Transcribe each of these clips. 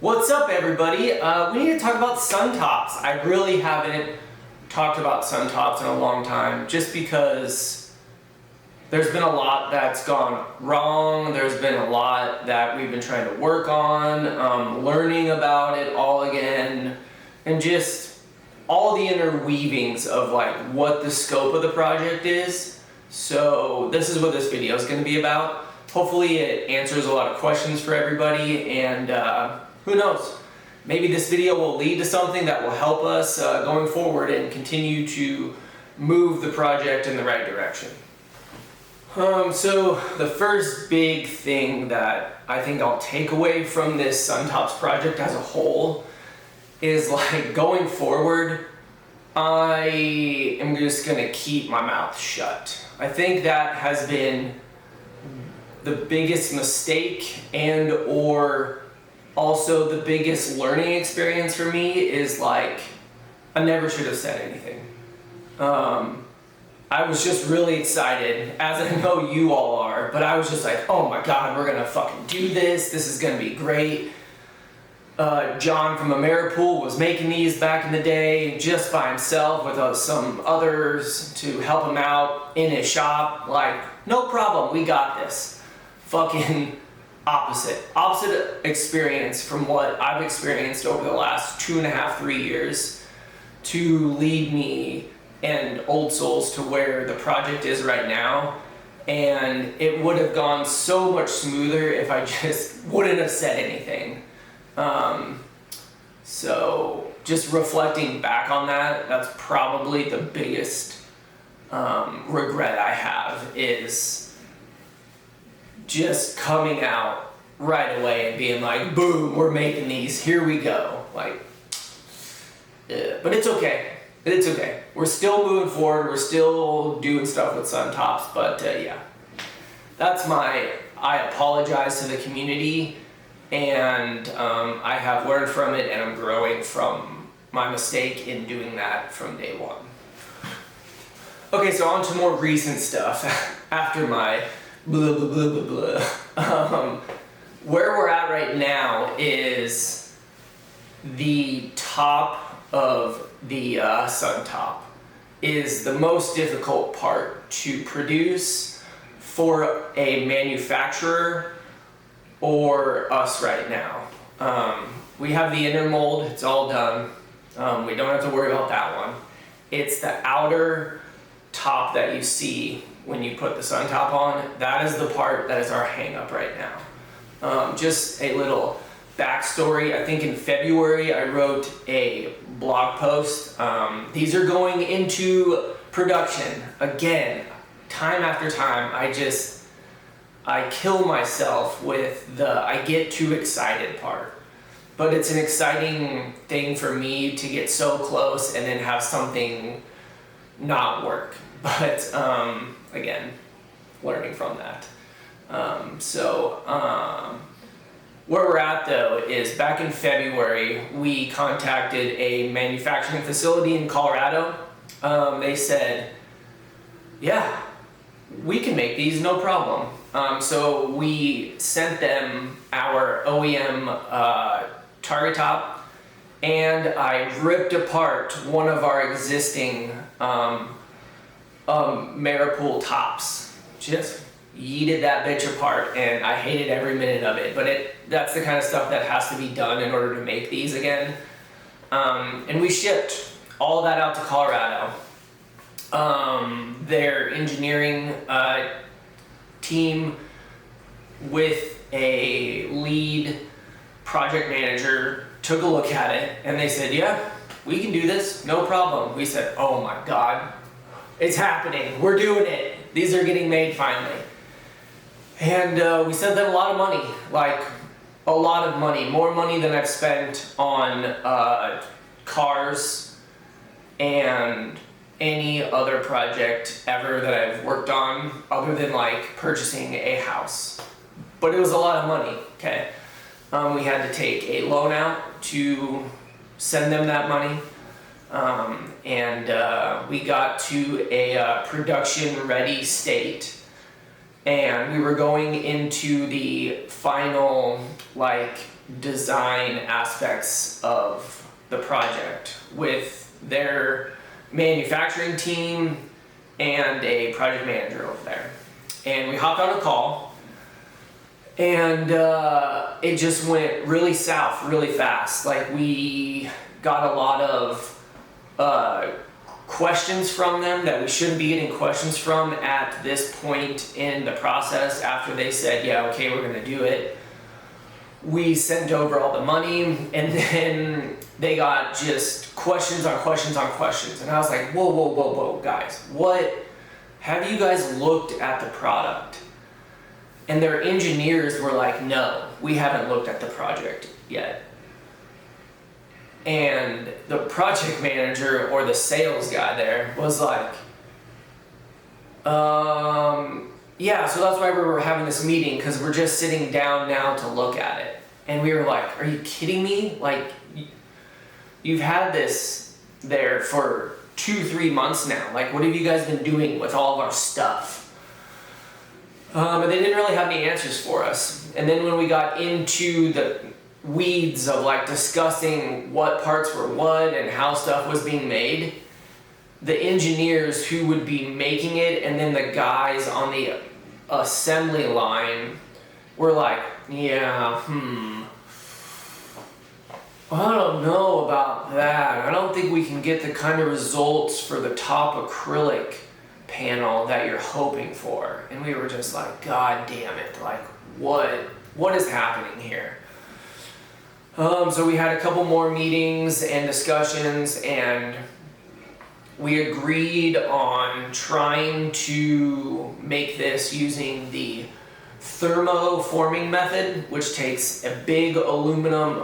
What's up, everybody? We need to talk about SunTops. I really haven't talked about SunTops in a long time, just because there's been a lot that's gone wrong. There's been a lot that we've been trying to work on, learning about it all again, and just all the interweavings of like what the scope of the project is. So this is what this video is going to be about. Hopefully it answers a lot of questions for everybody, and who knows, maybe this video will lead to something that will help us going forward and continue to move the project in the right direction. So the first big thing that I think I'll take away from this SunTops project as a whole is like going forward, I am just gonna keep my mouth shut. I think that has been the biggest mistake and or also the biggest learning experience for me is like, I never should have said anything. I was just really excited, as I know you all are, but I was just like, oh my God, we're gonna fucking do this. This is gonna be great. John from Ameripool was making these back in the day just by himself with some others to help him out in his shop. Like, no problem, we got this. Fucking opposite experience from what I've experienced over the last 2.5, 3 years to lead me and OldSols to where the project is right now. And it would have gone so much smoother if I just wouldn't have said anything. So just reflecting back on that, that's probably the biggest regret I have, is just coming out right away and being like, boom, we're making these, here we go. Like, but it's okay. It's okay. We're still moving forward. We're still doing stuff with SunTops, but yeah. That's I apologize to the community, and I have learned from it, and I'm growing from my mistake in doing that from day one. Okay, so on to more recent stuff after my blah, blah, blah, blah, blah. Where we're at right now is the top of the SunTop is the most difficult part to produce for a manufacturer or us right now. We have the inner mold, it's all done. We don't have to worry about that one. It's the outer top that you see when you put the SunTop on. That is the part that is our hang up right now. Just a little backstory. I think in February I wrote a blog post. These are going into production again, time after time. I kill myself with the I get too excited part. But it's an exciting thing for me to get so close and then have something not work. But again, learning from that. Where we're at though is back in February, we contacted a manufacturing facility in Colorado. They said, yeah, we can make these, no problem. So we sent them our OEM target top, and I ripped apart one of our existing Ameripool tops. Just yeeted that bitch apart, and I hated every minute of it, but that's the kind of stuff that has to be done in order to make these again. And we shipped all of that out to Colorado. Their engineering team with a lead project manager took a look at it, and they said, yeah, we can do this, no problem. We said, oh my God, it's happening, we're doing it. These are getting made finally. And we sent them a lot of money, like a lot of money, more money than I've spent on cars and any other project ever that I've worked on, other than like purchasing a house. But it was a lot of money, okay? We had to take a loan out to send them that money. And we got to a production ready state and we were going into the final like design aspects of the project with their manufacturing team and a project manager over there. And we hopped on a call, and it just went really south really fast. Like, we got a lot of questions from them that we shouldn't be getting questions from at this point in the process. After they said, yeah, okay, we're gonna do it, we sent over all the money, and then they got just questions on questions on questions. And I was like, whoa, whoa, whoa, whoa, guys, what? Have you guys looked at the product? And their engineers were like, no, we haven't looked at the project yet. And the project manager or the sales guy there was like, yeah, so that's why we were having this meeting, because we're just sitting down now to look at it. And we were like, are you kidding me? Like, you've had this there for 2-3 months now. Like, what have you guys been doing with all of our stuff? But they didn't really have any answers for us. And then when we got into the weeds of like discussing what parts were what and how stuff was being made, the engineers who would be making it and then the guys on the assembly line were like, yeah, I don't know about that. I don't think we can get the kind of results for the top acrylic panel that you're hoping for. And we were just like, God damn it, like what is happening here? So we had a couple more meetings and discussions, and we agreed on trying to make this using the thermoforming method, which takes a big aluminum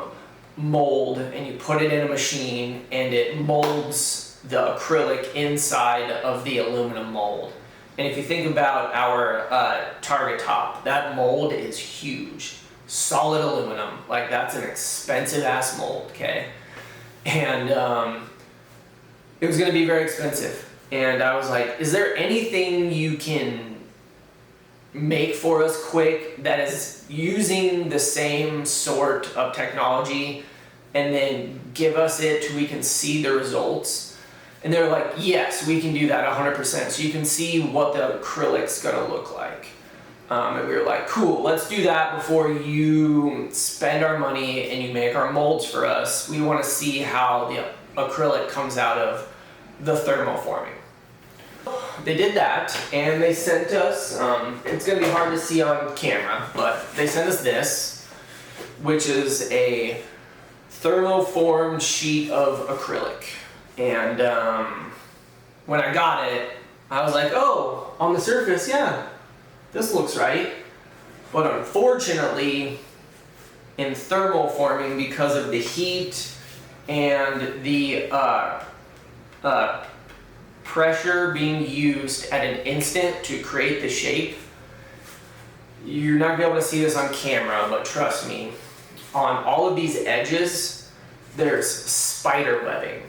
mold and you put it in a machine and it molds the acrylic inside of the aluminum mold. And if you think about our target top, that mold is huge. Solid aluminum, like that's an expensive ass mold, okay? And it was gonna be very expensive. And I was like, is there anything you can make for us quick that is using the same sort of technology, and then give us it so we can see the results? And they're like, yes, we can do that 100%. So you can see what the acrylic's gonna look like. And we were like, cool, let's do that before you spend our money and you make our molds for us. We want to see how the acrylic comes out of the thermoforming. They did that, and they sent us, it's going to be hard to see on camera, but they sent us this, which is a thermoformed sheet of acrylic. And when I got it, I was like, oh, on the surface, yeah, this looks right. But unfortunately, in thermoforming, because of the heat and the pressure being used at an instant to create the shape, you're not gonna be able to see this on camera, but trust me, on all of these edges, there's spider webbing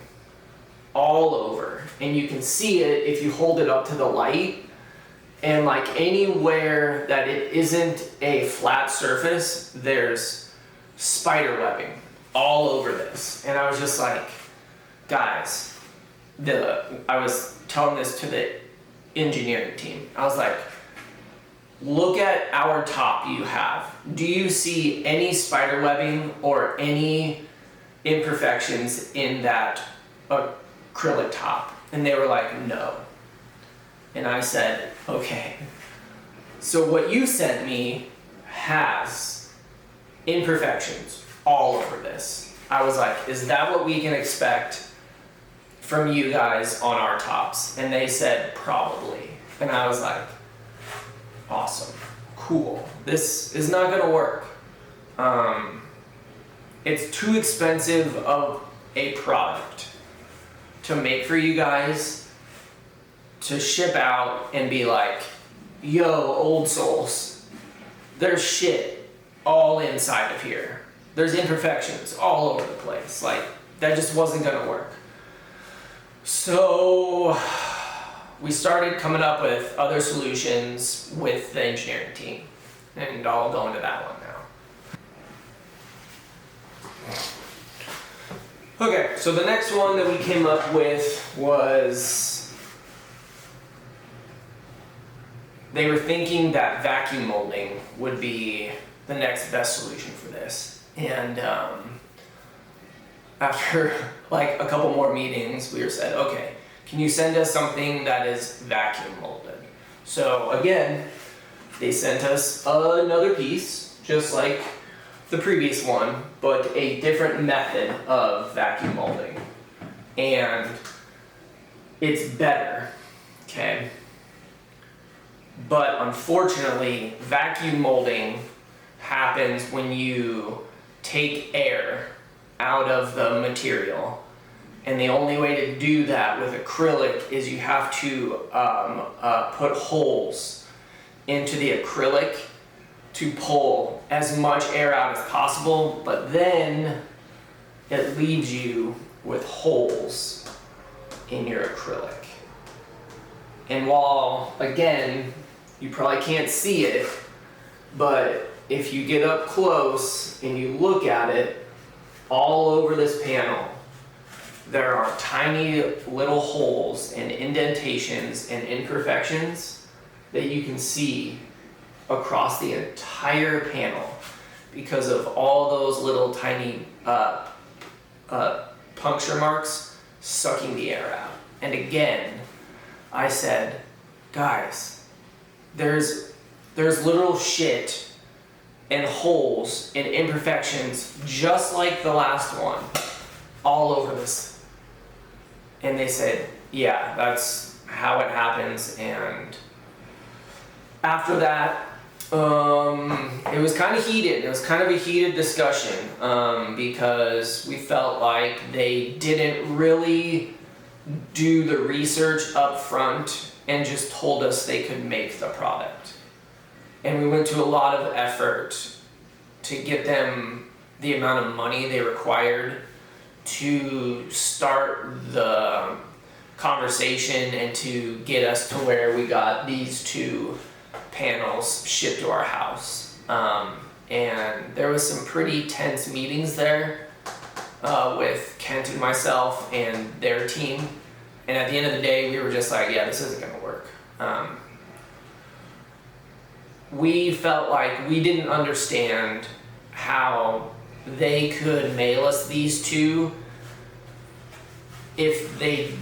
all over. And you can see it if you hold it up to the light. And like anywhere that it isn't a flat surface, there's spider webbing all over this. And I was just like, guys, I was telling this to the engineering team. I was like, look at our top you have. Do you see any spider webbing or any imperfections in that acrylic top? And they were like, no. And I said, okay, so what you sent me has imperfections all over this. I was like, is that what we can expect from you guys on our tops? And they said, probably. And I was like, awesome, cool. This is not gonna work. It's too expensive of a product to make for you guys to ship out and be like, yo, OldSols, there's shit all inside of here. There's imperfections all over the place. Like, that just wasn't gonna work. So we started coming up with other solutions with the engineering team, and I'll go into that one now. Okay, so the next one that we came up with was, they were thinking that vacuum molding would be the next best solution for this. And after like a couple more meetings, we were said, okay, can you send us something that is vacuum molded? So again, they sent us another piece, just like the previous one, but a different method of vacuum molding. And it's better, okay? But unfortunately, vacuum molding happens when you take air out of the material. And the only way to do that with acrylic is you have to put holes into the acrylic to pull as much air out as possible, but then it leaves you with holes in your acrylic. And while, again, you probably can't see it, but if you get up close and you look at it, all over this panel, there are tiny little holes and indentations and imperfections that you can see across the entire panel because of all those little tiny puncture marks sucking the air out. And again, I said, guys, there's literal shit and holes and imperfections just like the last one all over this. And they said, yeah, that's how it happens. And after that, it was kind of heated. It was kind of a heated discussion because we felt like they didn't really do the research up front and just told us they could make the product. And we went to a lot of effort to get them the amount of money they required to start the conversation and to get us to where we got these two panels shipped to our house. And there was some pretty tense meetings there with Kent and myself and their team. And at the end of the day, we were just like, yeah, this isn't gonna work. We felt like we didn't understand how they could mail us these two if they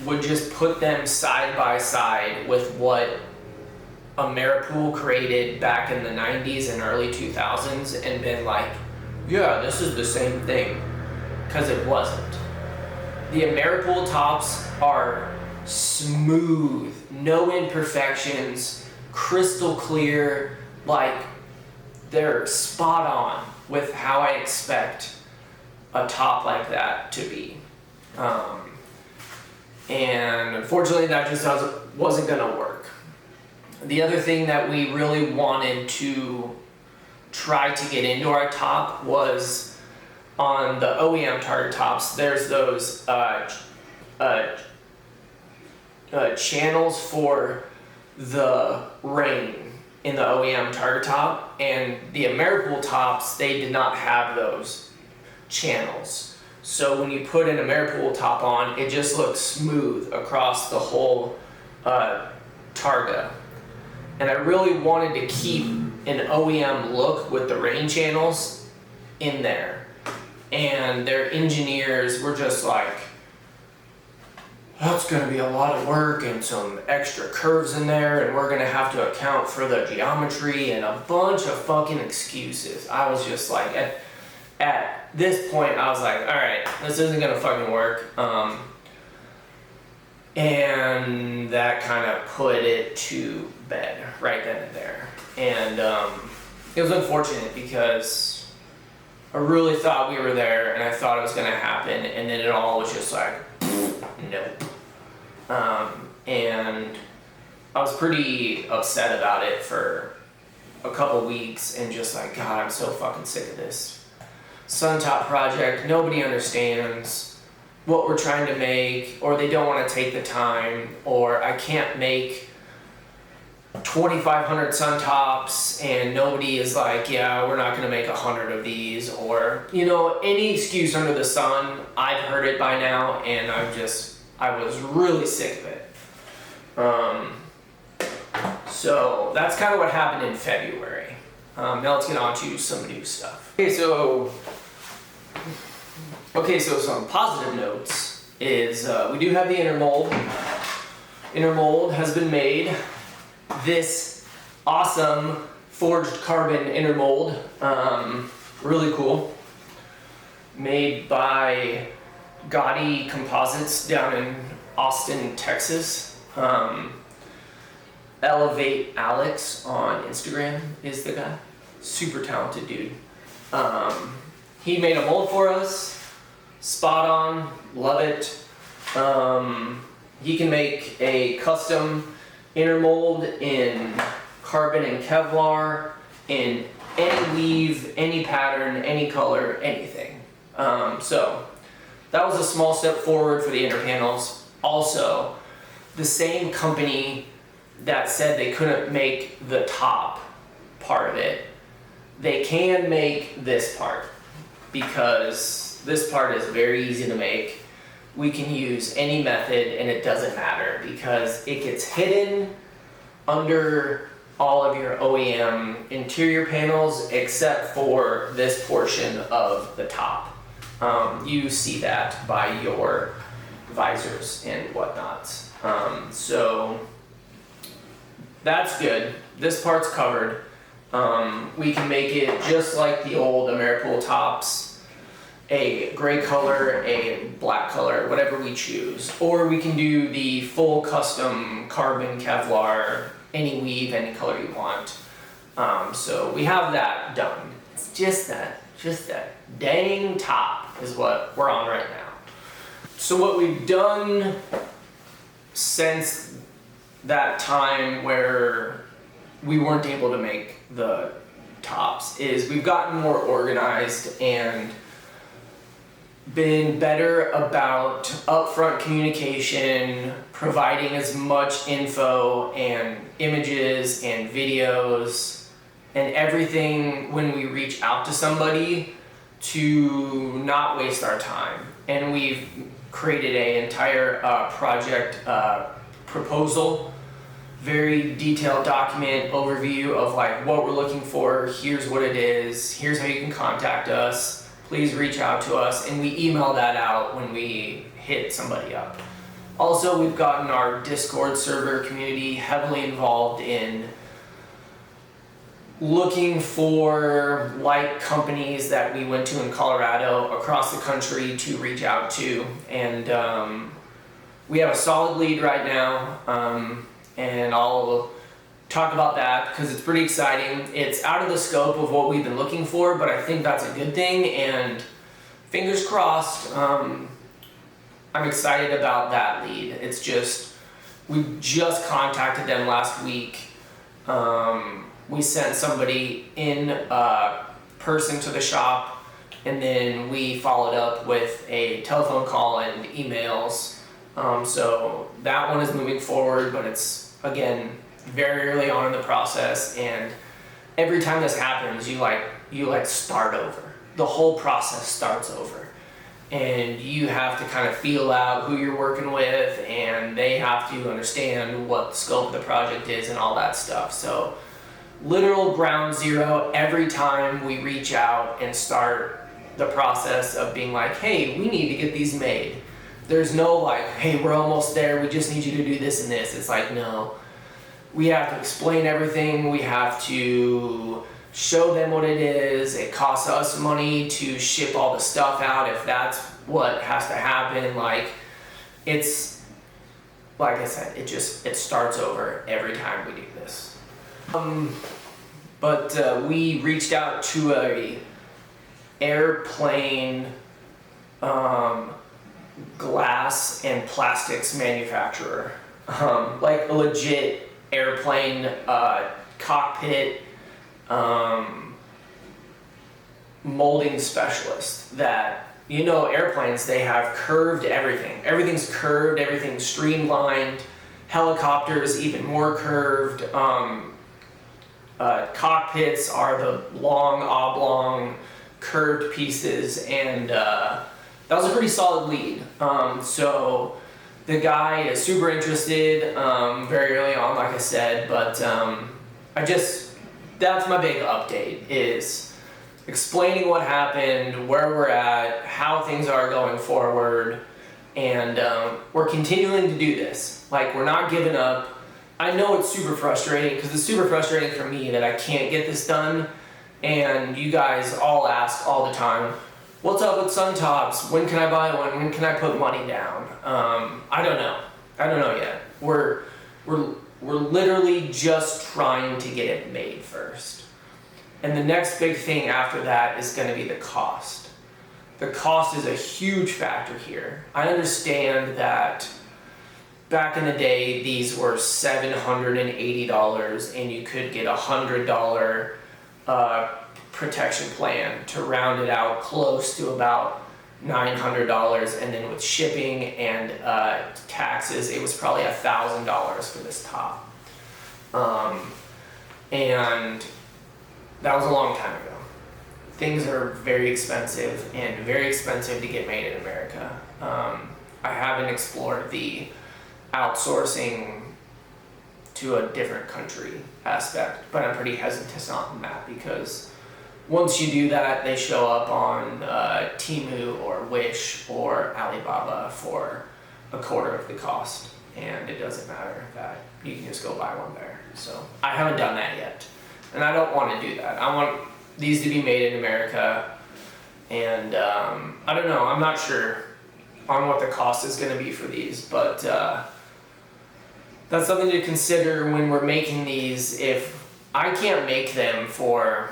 would just put them side by side with what Ameripool created back in the 90s and early 2000s and been like, yeah, this is the same thing, because it wasn't. The Ameripool tops are smooth, no imperfections, crystal clear, like they're spot on with how I expect a top like that to be. And unfortunately that just wasn't gonna work. The other thing that we really wanted to try to get into our top was on the OEM target tops, there's those channels for the rain in the OEM target top, and the Ameripool tops, they did not have those channels. So when you put an Ameripool top on, it just looks smooth across the whole targa. And I really wanted to keep an OEM look with the rain channels in there. And their engineers were just like, that's gonna be a lot of work and some extra curves in there, and we're gonna have to account for the geometry and a bunch of fucking excuses. I was just like, at this point, I was like, all right, this isn't gonna fucking work. And that kind of put it to bed right then and there. And it was unfortunate because I really thought we were there and I thought it was gonna happen, and then it all was just like, nope. And I was pretty upset about it for a couple weeks and just like, God, I'm so fucking sick of this SunTop project. Nobody understands. what we're trying to make, or they don't want to take the time, or I can't make 2,500 SunTops and nobody is like, yeah, we're not going to make 100 of these, or, you know, any excuse under the sun. I've heard it by now, and I was really sick of it. So that's kind of what happened in February. Now let's get on to some new stuff. Okay, so some positive notes is we do have the inner mold. Inner mold has been made. This awesome forged carbon inner mold, really cool, made by Gaudy Composites down in Austin, Texas. Elevate Alex on Instagram is the guy. Super talented dude. He made a mold for us. Spot on, love it. He can make a custom inner mold in carbon and Kevlar, in any weave, any pattern, any color, anything. So that was a small step forward for the inner panels. Also, the same company that said they couldn't make the top part of it, they can make this part, because this part is very easy to make. We can use any method and it doesn't matter, because it gets hidden under all of your OEM interior panels except for this portion of the top. You see that by your visors and whatnot. So that's good. This part's covered. We can make it just like the old Ameripool tops, a gray color, a black color, whatever we choose. Or we can do the full custom carbon Kevlar, any weave, any color you want. So we have that done. It's just that dang top is what we're on right now. So what we've done since that time where we weren't able to make the tops is we've gotten more organized and been better about upfront communication, providing as much info and images and videos and everything when we reach out to somebody to not waste our time. And we've created an entire project proposal, very detailed document overview of like what we're looking for, here's what it is, here's how you can contact us, please reach out to us, and we email that out when we hit somebody up. Also, we've gotten our Discord server community heavily involved in looking for like companies that we went to in Colorado across the country to reach out to, and we have a solid lead right now, and I'll talk about that because it's pretty exciting. It's out of the scope of what we've been looking for, but I think that's a good thing, and fingers crossed. I'm excited about that lead. It's just, we just contacted them last week. We sent somebody in person to the shop, and then we followed up with a telephone call and emails. So that one is moving forward, but it's, again, very early on in the process, and every time this happens, you start over. The whole process starts over, and you have to kind of feel out who you're working with, and they have to understand what the scope of the project is and all that stuff. So literal ground zero every time we reach out and start the process of being like, hey, we need to get these made. There's no like, hey, we're almost there, we just need you to do this and this. It's like, no. We have to explain everything. We have to show them what it is. It costs us money to ship all the stuff out if that's what has to happen. Like, it's, like I said, it starts over every time we do this. But we reached out to a airplane glass and plastics manufacturer, like a legit airplane cockpit molding specialist that airplanes, they have curved everything. Everything's curved, everything's streamlined. Helicopters, even more curved. Cockpits are the long, oblong, curved pieces, and that was a pretty solid lead. So the guy is super interested very early on, like I said, but that's my big update, is explaining what happened, where we're at, how things are going forward, and we're continuing to do this. Like, we're not giving up. I know it's super frustrating, because it's super frustrating for me that I can't get this done, and you guys all ask all the time, what's up with SunTops? When can I buy one? When can I put money down? I don't know yet. We're literally just trying to get it made first. And the next big thing after that is going to be the cost. The cost is a huge factor here. I understand that back in the day, these were $780, and you could get a $100 protection plan to round it out close to about $900, and then with shipping and taxes, it was probably $1,000 for this top. And that was a long time ago. Things are very expensive, and very expensive to get made in America. I haven't explored the outsourcing to a different country aspect, but I'm pretty hesitant on that, because once you do that, they show up on Temu or Wish or Alibaba for a quarter of the cost, and it doesn't matter that you can just go buy one there. So I haven't done that yet, and I don't want to do that. I want these to be made in America, and I don't know, I'm not sure on what the cost is going to be for these, but that's something to consider when we're making these. If I can't make them for,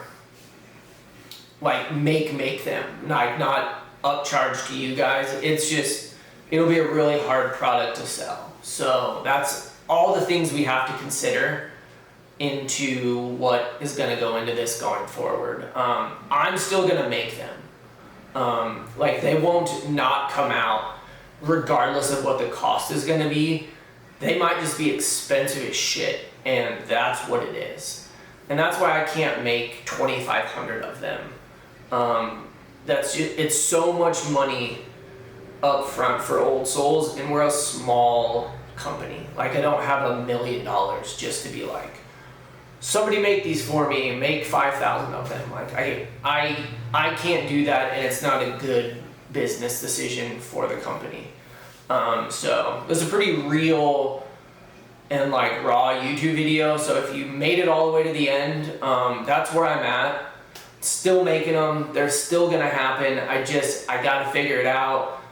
like, make them, not upcharge to you guys, it's just, it'll be a really hard product to sell. So that's all the things we have to consider into what is going to go into this going forward. I'm still going to make them. Like, they won't not come out regardless of what the cost is going to be. They might just be expensive as shit, and that's what it is. And that's why I can't make 2,500 of them. It's so much money up front for OldSols, and we're a small company. Like, I don't have $1 million just to be like, somebody make these for me and make 5,000 of them. Like, I can't do that, and it's not a good business decision for the company. So it was a pretty real and like raw YouTube video. So if you made it all the way to the end, that's where I'm at. Still making them. They're still gonna happen. I gotta figure it out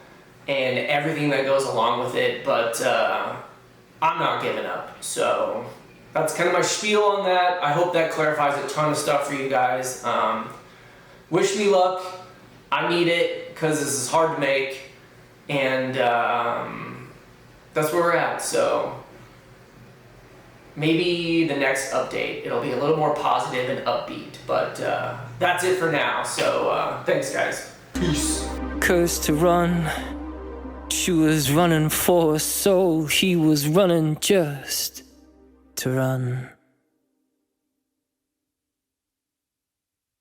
and everything that goes along with it. But I'm not giving up. So that's kind of my spiel on that. I hope that clarifies a ton of stuff for you guys. Wish me luck. I need it because this is hard to make. And that's where we're at. So maybe the next update, it'll be a little more positive and upbeat. But that's it for now. So thanks, guys. Peace. Cursed to run. She was running for us, so he was running just to run.